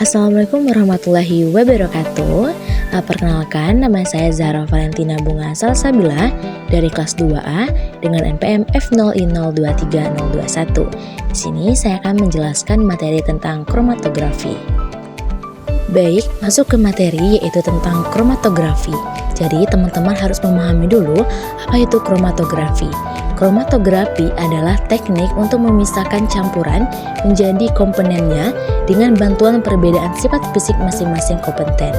Assalamualaikum warahmatullahi wabarakatuh. Perkenalkan, nama saya Zahra Valentina Bunga Salsabila dari kelas 2A dengan NPM F0I023021. Di sini saya akan menjelaskan materi tentang kromatografi. Baik, masuk ke materi yaitu tentang kromatografi. Jadi teman-teman harus memahami dulu apa itu kromatografi. Kromatografi adalah teknik untuk memisahkan campuran menjadi komponennya dengan bantuan perbedaan sifat fisik masing-masing komponen.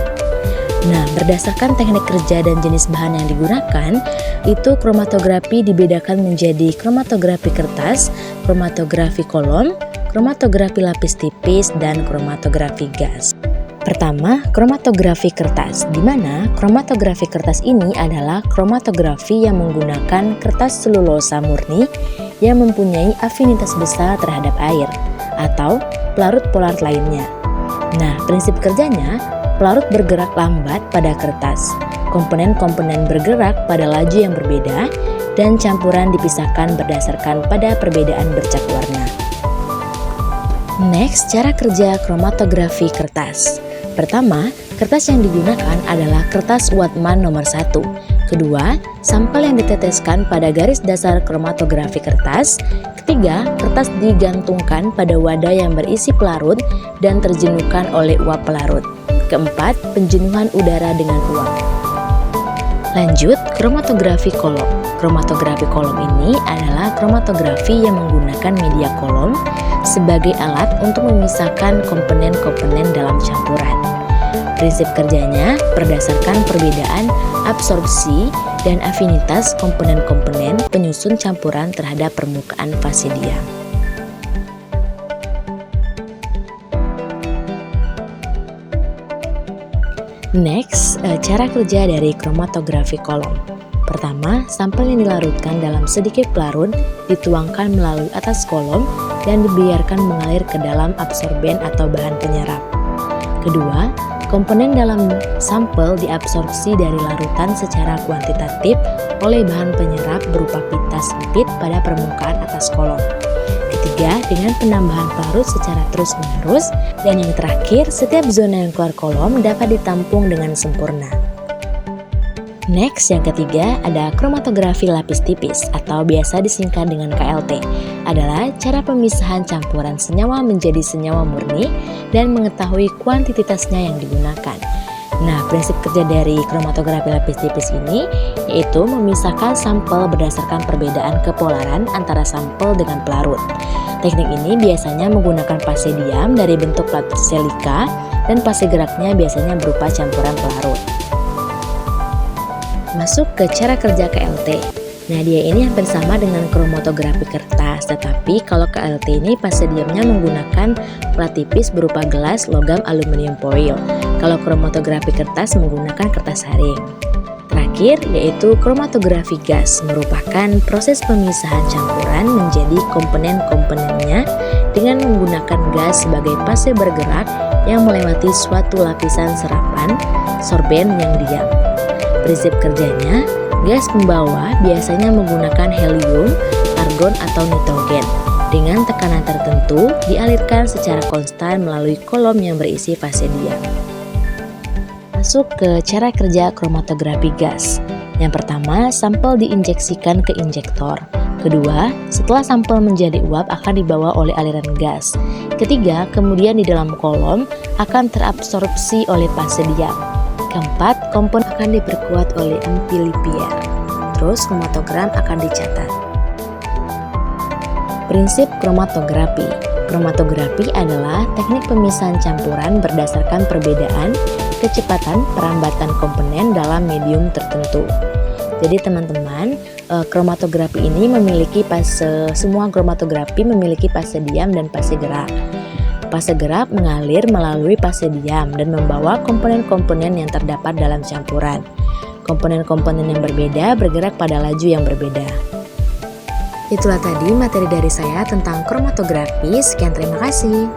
Nah, berdasarkan teknik kerja dan jenis bahan yang digunakan, itu kromatografi dibedakan menjadi kromatografi kertas, kromatografi kolom, kromatografi lapis tipis, dan kromatografi gas. Pertama, kromatografi kertas, di mana kromatografi kertas ini adalah kromatografi yang menggunakan kertas selulosa murni yang mempunyai afinitas besar terhadap air atau pelarut polar lainnya. Nah, prinsip kerjanya, pelarut bergerak lambat pada kertas, komponen-komponen bergerak pada laju yang berbeda, dan campuran dipisahkan berdasarkan pada perbedaan bercak warna. Next, cara kerja kromatografi kertas. Pertama, kertas yang digunakan adalah kertas Whatman nomor 1. Kedua, sampel yang diteteskan pada garis dasar kromatografi kertas. Ketiga, kertas digantungkan pada wadah yang berisi pelarut dan terjenuhkan oleh uap pelarut. Keempat, penjenuhan udara dengan uap. Lanjut, kromatografi kolom. Kromatografi kolom ini adalah kromatografi yang menggunakan media kolom sebagai alat untuk memisahkan komponen-komponen dalam campuran. Prinsip kerjanya berdasarkan perbedaan absorpsi dan afinitas komponen-komponen penyusun campuran terhadap permukaan fase diam. Next, cara kerja dari kromatografi kolom. Pertama, sampel yang dilarutkan dalam sedikit pelarut dituangkan melalui atas kolom dan dibiarkan mengalir ke dalam absorben atau bahan penyerap. Kedua, komponen dalam sampel diabsorpsi dari larutan secara kuantitatif oleh bahan penyerap berupa pita sempit pada permukaan atas kolom. Ketiga, dengan penambahan pelarut secara terus-menerus. Dan yang terakhir, setiap zona yang keluar kolom dapat ditampung dengan sempurna. Next, yang ketiga ada kromatografi lapis tipis atau biasa disingkat dengan KLT. Adalah cara pemisahan campuran senyawa menjadi senyawa murni dan mengetahui kuantitasnya yang digunakan. Nah, prinsip kerja dari kromatografi lapis tipis ini yaitu memisahkan sampel berdasarkan perbedaan kepolaran antara sampel dengan pelarut. Teknik ini biasanya menggunakan fase diam dari bentuk lapis silika dan fase geraknya biasanya berupa campuran pelarut. Masuk ke cara kerja KLT. Nah, dia ini hampir sama dengan kromatografi kertas, tetapi kalau KLT ini fase diamnya menggunakan plat tipis berupa gelas, logam, aluminium foil. Kalau kromatografi kertas menggunakan kertas haring. Terakhir yaitu kromatografi gas, merupakan proses pemisahan campuran menjadi komponen-komponennya dengan menggunakan gas sebagai fase bergerak yang melewati suatu lapisan serapan sorben yang diam. Prinsip kerjanya, gas pembawa biasanya menggunakan helium, argon, atau nitrogen. Dengan tekanan tertentu, dialirkan secara konstan melalui kolom yang berisi fase diam. Masuk ke cara kerja kromatografi gas. Yang pertama, sampel diinjeksikan ke injektor. Kedua, setelah sampel menjadi uap akan dibawa oleh aliran gas. Ketiga, kemudian di dalam kolom akan terabsorpsi oleh fase diam. Keempat, komponen akan diperkuat oleh amplifier. Terus kromatogram akan dicatat. Prinsip kromatografi. Kromatografi adalah teknik pemisahan campuran berdasarkan perbedaan kecepatan perambatan komponen dalam medium tertentu. Jadi teman-teman, kromatografi ini memiliki semua kromatografi memiliki fase diam dan fase gerak. Fase gerak mengalir melalui fase diam dan membawa komponen-komponen yang terdapat dalam campuran. Komponen-komponen yang berbeda bergerak pada laju yang berbeda. Itulah tadi materi dari saya tentang kromatografi. Sekian, terima kasih.